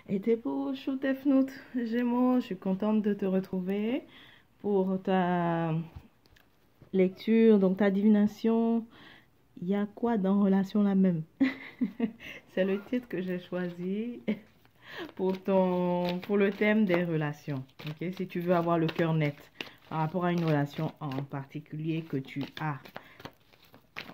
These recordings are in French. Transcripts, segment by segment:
Et t'es beau, Choutefnout, Gémeaux, je suis contente de te retrouver pour ta lecture, donc ta divination. Il y a quoi dans Relation la même? C'est le titre que j'ai choisi pour le thème des relations. Ok, si tu veux avoir le cœur net par rapport à une relation en particulier que tu as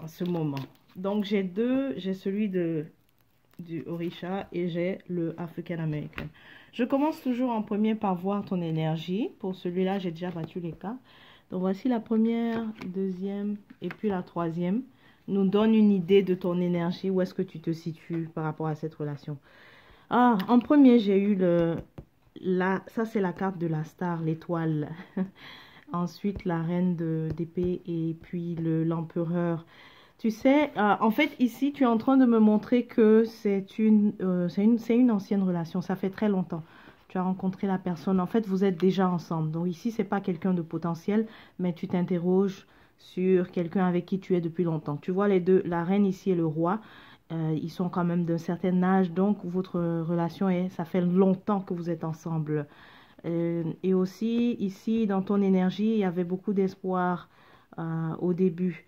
en ce moment. Donc j'ai celui du Orisha et j'ai le African American. Je commence toujours en premier par voir ton énergie. Pour celui-là, j'ai déjà battu les cartes. Donc voici la première, deuxième et puis la troisième. Nous donne une idée de ton énergie, où est-ce que tu te situes par rapport à cette relation. Ah, en premier, j'ai eu ça c'est la carte de la star, l'étoile. Ensuite, la reine d'épée et puis l'empereur. Tu sais, en fait, ici, tu es en train de me montrer que c'est une ancienne relation. Ça fait très longtemps. Tu as rencontré la personne. En fait, vous êtes déjà ensemble. Donc ici, c'est pas quelqu'un de potentiel, mais tu t'interroges sur quelqu'un avec qui tu es depuis longtemps. Tu vois les deux, la reine ici et le roi. Ils sont quand même d'un certain âge. Donc, votre relation ça fait longtemps que vous êtes ensemble. Et aussi, ici, dans ton énergie, il y avait beaucoup d'espoir au début.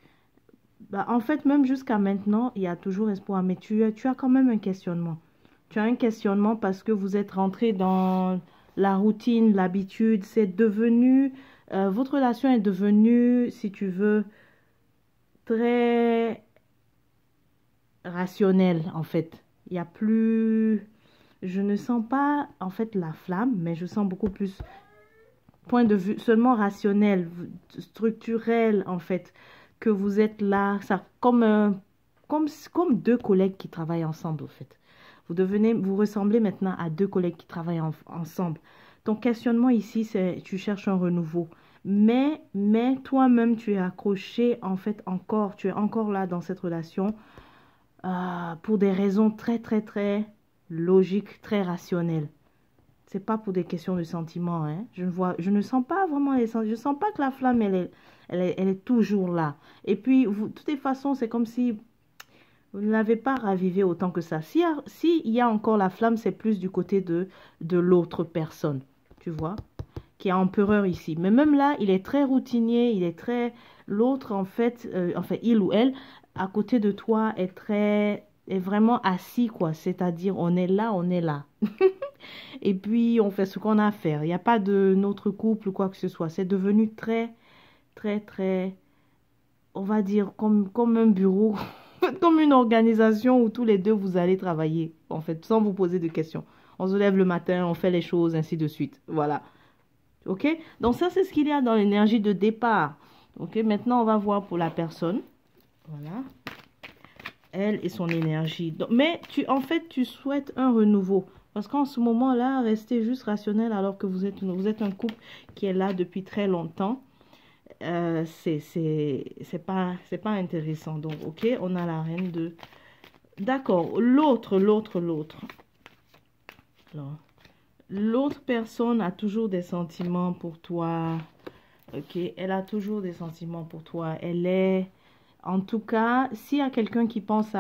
Bah, en fait, même jusqu'à maintenant, il y a toujours espoir, mais tu as quand même un questionnement. Tu as un questionnement parce que vous êtes rentré dans la routine, l'habitude. Votre relation est devenue, si tu veux, très rationnelle, en fait. Il y a plus, je ne sens pas, en fait, la flamme, mais je sens beaucoup plus point de vue seulement rationnel, structurel, en fait, que vous êtes là, ça, comme deux collègues qui travaillent ensemble, en fait. Vous ressemblez maintenant à deux collègues qui travaillent ensemble. Ton questionnement ici, c'est, tu cherches un renouveau. Mais toi-même, tu es accroché, en fait, encore, tu es encore là dans cette relation pour des raisons très, très, très logiques, très rationnelles. C'est pas pour des questions de sentiments, hein. Je ne sens pas vraiment les sentiments. Je sens pas que la flamme, elle est toujours là. Et puis, de toutes les façons, c'est comme si vous ne l'avez pas ravivé autant que ça. Si il y a encore la flamme, c'est plus du côté de l'autre personne, tu vois, qui est empereur ici. Mais même là, il est très routinier, l'autre, en fait, il ou elle, à côté de toi, est vraiment assis, quoi. C'est-à-dire, on est là, on est là. Et puis, on fait ce qu'on a à faire. Il n'y a pas de notre couple ou quoi que ce soit. C'est devenu très, très, très, on va dire, comme un bureau, comme une organisation où tous les deux, vous allez travailler, en fait, sans vous poser de questions. On se lève le matin, on fait les choses, ainsi de suite. Voilà. OK? Donc, ça, c'est ce qu'il y a dans l'énergie de départ. OK? Maintenant, on va voir pour la personne. Voilà. Elle et son énergie. Donc, mais en fait, tu souhaites un renouveau. Parce qu'en ce moment-là, rester juste rationnel alors que vous êtes un couple qui est là depuis très longtemps, c'est pas intéressant. Donc, ok, on a la reine de... D'accord, l'autre. Alors, l'autre personne a toujours des sentiments pour toi. Ok, elle a toujours des sentiments pour toi. En tout cas, s'il y a quelqu'un qui pense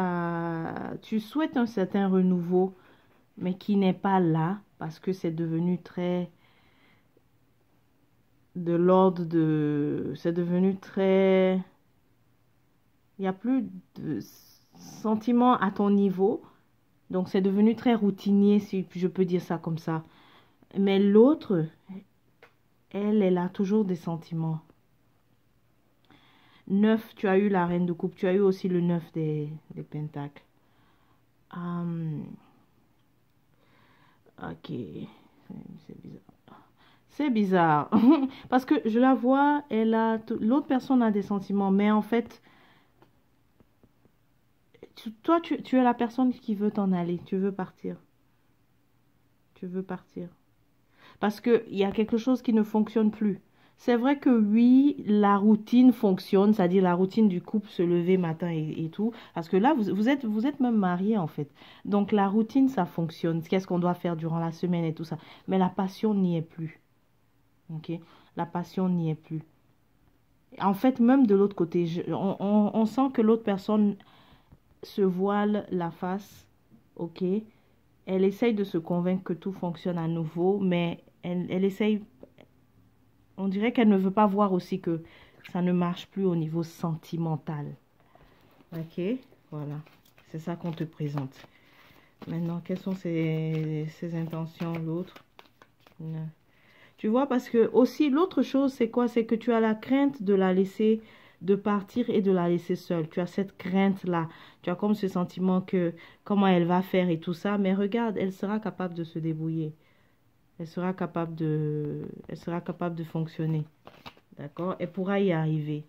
tu souhaites un certain renouveau, mais qui n'est pas là, parce que c'est devenu très de l'ordre de... C'est devenu très... Il n'y a plus de sentiments à ton niveau. Donc, c'est devenu très routinier, si je peux dire ça comme ça. Mais l'autre, elle a toujours des sentiments. 9, tu as eu la reine de coupe. Tu as eu aussi le 9 des pentacles. Ok. C'est bizarre. C'est bizarre. Parce que je la vois, l'autre personne a des sentiments. Mais en fait, toi, tu es la personne qui veut t'en aller. Tu veux partir. Tu veux partir. Parce qu'il y a quelque chose qui ne fonctionne plus. C'est vrai que oui, la routine fonctionne, c'est-à-dire la routine du couple, se lever matin et tout. Parce que là, vous êtes même mariés en fait. Donc la routine, ça fonctionne. Qu'est-ce qu'on doit faire durant la semaine et tout ça. Mais la passion n'y est plus. Ok? La passion n'y est plus. En fait, même de l'autre côté, on sent que l'autre personne se voile la face. Ok? Elle essaye de se convaincre que tout fonctionne à nouveau, mais elle essaye, on dirait qu'elle ne veut pas voir aussi que ça ne marche plus au niveau sentimental. Ok, voilà, c'est ça qu'on te présente. Maintenant, quelles sont ses intentions, l'autre? Tu vois, parce que aussi, l'autre chose, c'est quoi? C'est que tu as la crainte de la laisser, de partir et de la laisser seule. Tu as cette crainte-là. Tu as comme ce sentiment que comment elle va faire et tout ça. Mais regarde, elle sera capable de se débrouiller. Elle sera capable de fonctionner. D'accord? Elle pourra y arriver.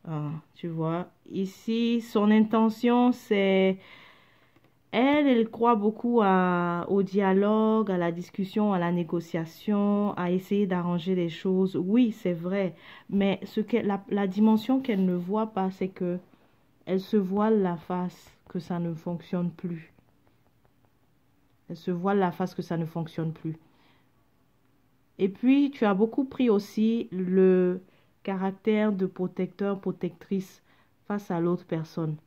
Ah, tu vois, ici, son intention, c'est... elle croit beaucoup au dialogue, à la discussion, à la négociation, à essayer d'arranger les choses. Oui, c'est vrai. Mais la dimension qu'elle ne voit pas, c'est que elle se voile la face que ça ne fonctionne plus. Elle se voile la face que ça ne fonctionne plus. Et puis, tu as beaucoup pris aussi le caractère de protecteur, protectrice face à l'autre personne.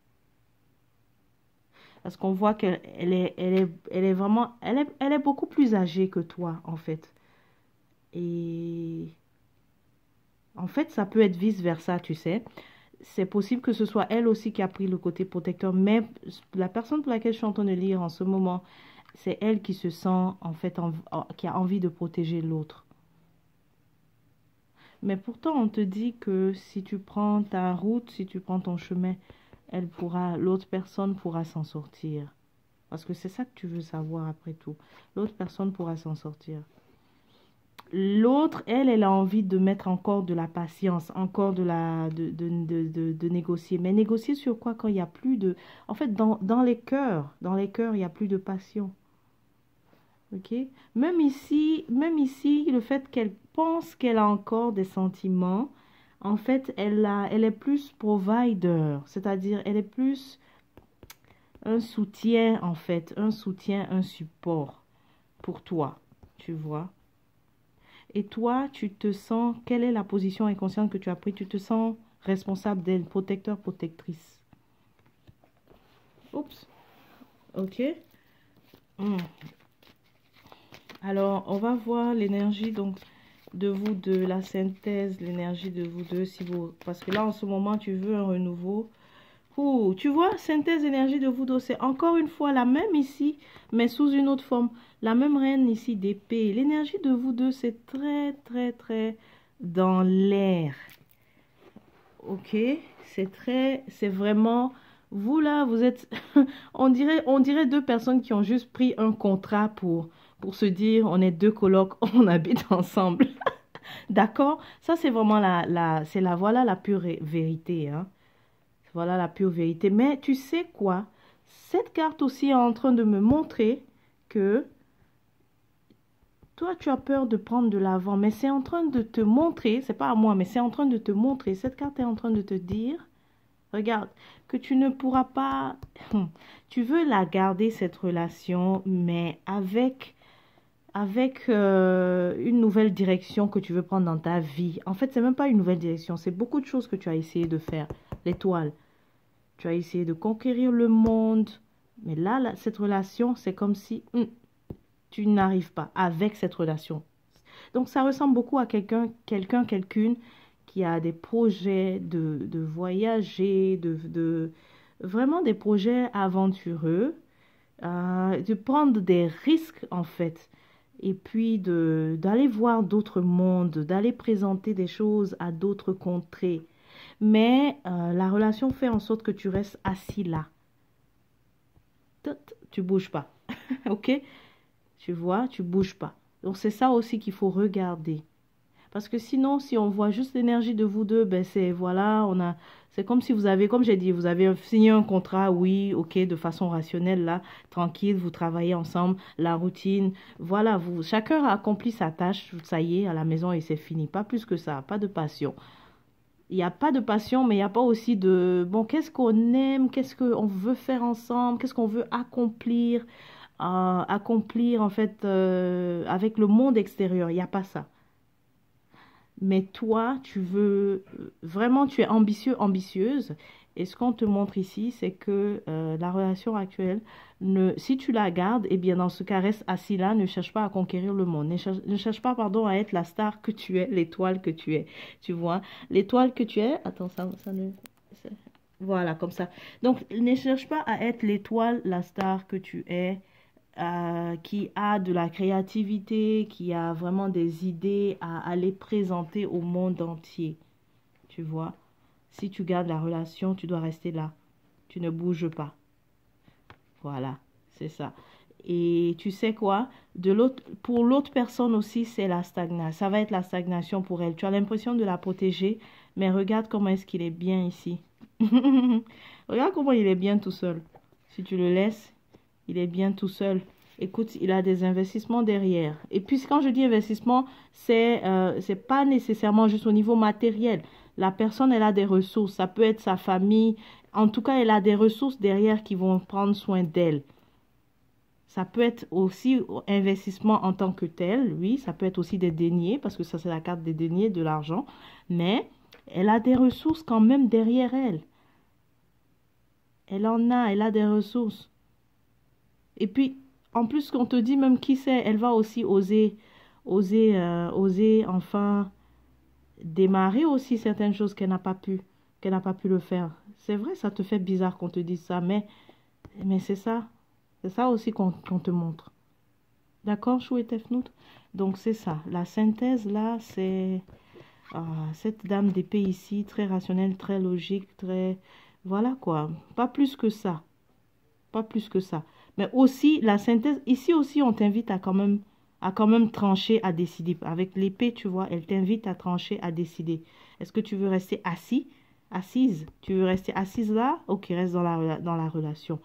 Parce qu'on voit qu'elle elle est vraiment, elle est beaucoup plus âgée que toi, en fait. Et en fait, ça peut être vice-versa, tu sais. C'est possible que ce soit elle aussi qui a pris le côté protecteur, mais la personne pour laquelle je suis en train de lire en ce moment, c'est elle qui se sent, en fait, qui a envie de protéger l'autre. Mais pourtant, on te dit que si tu prends ta route, si tu prends ton chemin, l'autre personne pourra s'en sortir. Parce que c'est ça que tu veux savoir après tout. L'autre personne pourra s'en sortir. L'autre, elle a envie de mettre encore de la patience, encore de négocier. Mais négocier sur quoi quand il n'y a plus de... En fait, dans les cœurs, il n'y a plus de passion. Ok? Même ici, le fait qu'elle pense qu'elle a encore des sentiments, en fait, elle est plus provider, c'est-à-dire elle est plus un soutien, en fait, un soutien, un support pour toi, tu vois. Et toi, tu te sens, quelle est la position inconsciente que tu as prise? Tu te sens responsable d'elle, protecteur, protectrice. Oups, ok. Hmm. Alors, on va voir l'énergie donc de vous deux, la synthèse, l'énergie de vous deux, si vous, parce que là en ce moment tu veux un renouveau. Ouh, tu vois, synthèse énergie de vous deux, c'est encore une fois la même ici, mais sous une autre forme. La même reine ici d'épée. L'énergie de vous deux, c'est très, très, très dans l'air. Ok, c'est vraiment, vous là, vous êtes, on dirait deux personnes qui ont juste pris un contrat pour se dire, on est deux colocs, on habite ensemble. D'accord? Ça, c'est vraiment voilà la pure vérité, hein. Voilà la pure vérité. Mais tu sais quoi? Cette carte aussi est en train de me montrer que toi, tu as peur de prendre de l'avant, mais c'est en train de te montrer, c'est pas à moi, mais c'est en train de te montrer, cette carte est en train de te dire, regarde, que tu ne pourras pas, tu veux la garder, cette relation, mais avec une nouvelle direction que tu veux prendre dans ta vie. En fait, c'est même pas une nouvelle direction, c'est beaucoup de choses que tu as essayé de faire. L'étoile, tu as essayé de conquérir le monde, mais là cette relation, c'est comme si tu n'arrives pas avec cette relation. Donc, ça ressemble beaucoup à quelqu'une qui a des projets de voyager, vraiment des projets aventureux, de prendre des risques en fait, et puis d'aller voir d'autres mondes, d'aller présenter des choses à d'autres contrées. Mais la relation fait en sorte que tu restes assis là. Tu bouges pas. Ok? Tu vois, tu bouges pas. Donc, c'est ça aussi qu'il faut regarder. Parce que sinon, si on voit juste l'énergie de vous deux, ben c'est, voilà, c'est comme si vous avez, comme j'ai dit, vous avez signé un contrat, oui, ok, de façon rationnelle, là, tranquille, vous travaillez ensemble, la routine, voilà, chacun a accompli sa tâche, ça y est, à la maison et c'est fini. Pas plus que ça, pas de passion. Il n'y a pas de passion, mais il n'y a pas aussi bon, qu'est-ce qu'on aime, qu'est-ce qu'on veut faire ensemble, qu'est-ce qu'on veut accomplir, en fait, avec le monde extérieur. Il n'y a pas ça. Mais toi, tu veux, vraiment, tu es ambitieux, ambitieuse, Et ce qu'on te montre ici, c'est que la relation actuelle, si tu la gardes, eh bien dans ce cas, reste assis là, ne cherche pas à conquérir le monde. Ne cherche pas, pardon, à être la star que tu es, l'étoile que tu es. Tu vois, l'étoile que tu es, attends, ça ne... Voilà, comme ça. Donc, ne cherche pas à être l'étoile, la star que tu es, qui a de la créativité, qui a vraiment des idées à aller présenter au monde entier. Tu vois, si tu gardes la relation, tu dois rester là. Tu ne bouges pas. Voilà, c'est ça. Et tu sais quoi? Pour l'autre personne aussi, c'est la stagnation. Ça va être la stagnation pour elle. Tu as l'impression de la protéger, mais regarde comment est-ce qu'il est bien ici. Regarde comment il est bien tout seul. Si tu le laisses, il est bien tout seul. Écoute, il a des investissements derrière. Et puis, quand je dis investissement, c'est pas nécessairement juste au niveau matériel. La personne, elle a des ressources. Ça peut être sa famille. En tout cas, elle a des ressources derrière qui vont prendre soin d'elle. Ça peut être aussi investissement en tant que tel. Oui, ça peut être aussi des deniers, parce que ça, c'est la carte des deniers, de l'argent. Mais elle a des ressources quand même derrière elle. Elle a des ressources. Et puis, en plus, qu'on te dit même qui c'est, elle va aussi oser enfin démarrer aussi certaines choses qu'elle n'a pas pu le faire. C'est vrai, ça te fait bizarre qu'on te dise ça, mais c'est ça. C'est ça aussi qu'on te montre. D'accord, Chou et Tefnout? Donc, c'est ça. La synthèse, là, c'est cette dame d'épée ici, très rationnelle, très logique, très... Voilà quoi. Pas plus que ça. Pas plus que ça. Mais aussi, la synthèse, ici aussi, on t'invite à quand même trancher, à décider. Avec l'épée, tu vois, elle t'invite à trancher, à décider. Est-ce que tu veux rester assise? Tu veux rester assise là? Ok, reste dans la relation.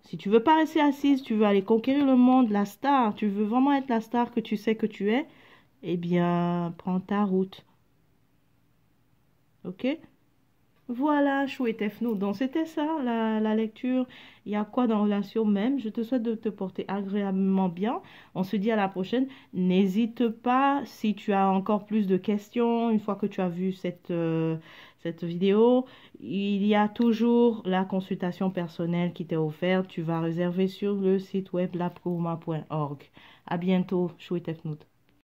Si tu veux pas rester assise, tu veux aller conquérir le monde, la star, tu veux vraiment être la star que tu sais que tu es, eh bien, prends ta route. Ok? Voilà, Chou et Tefnou. Donc, c'était ça, la lecture. Il y a quoi dans relation même? Je te souhaite de te porter agréablement bien. On se dit à la prochaine. N'hésite pas, si tu as encore plus de questions, une fois que tu as vu cette vidéo, il y a toujours la consultation personnelle qui t'est offerte. Tu vas réserver sur le site web laprouma.org. À bientôt, Chou et Tefnou.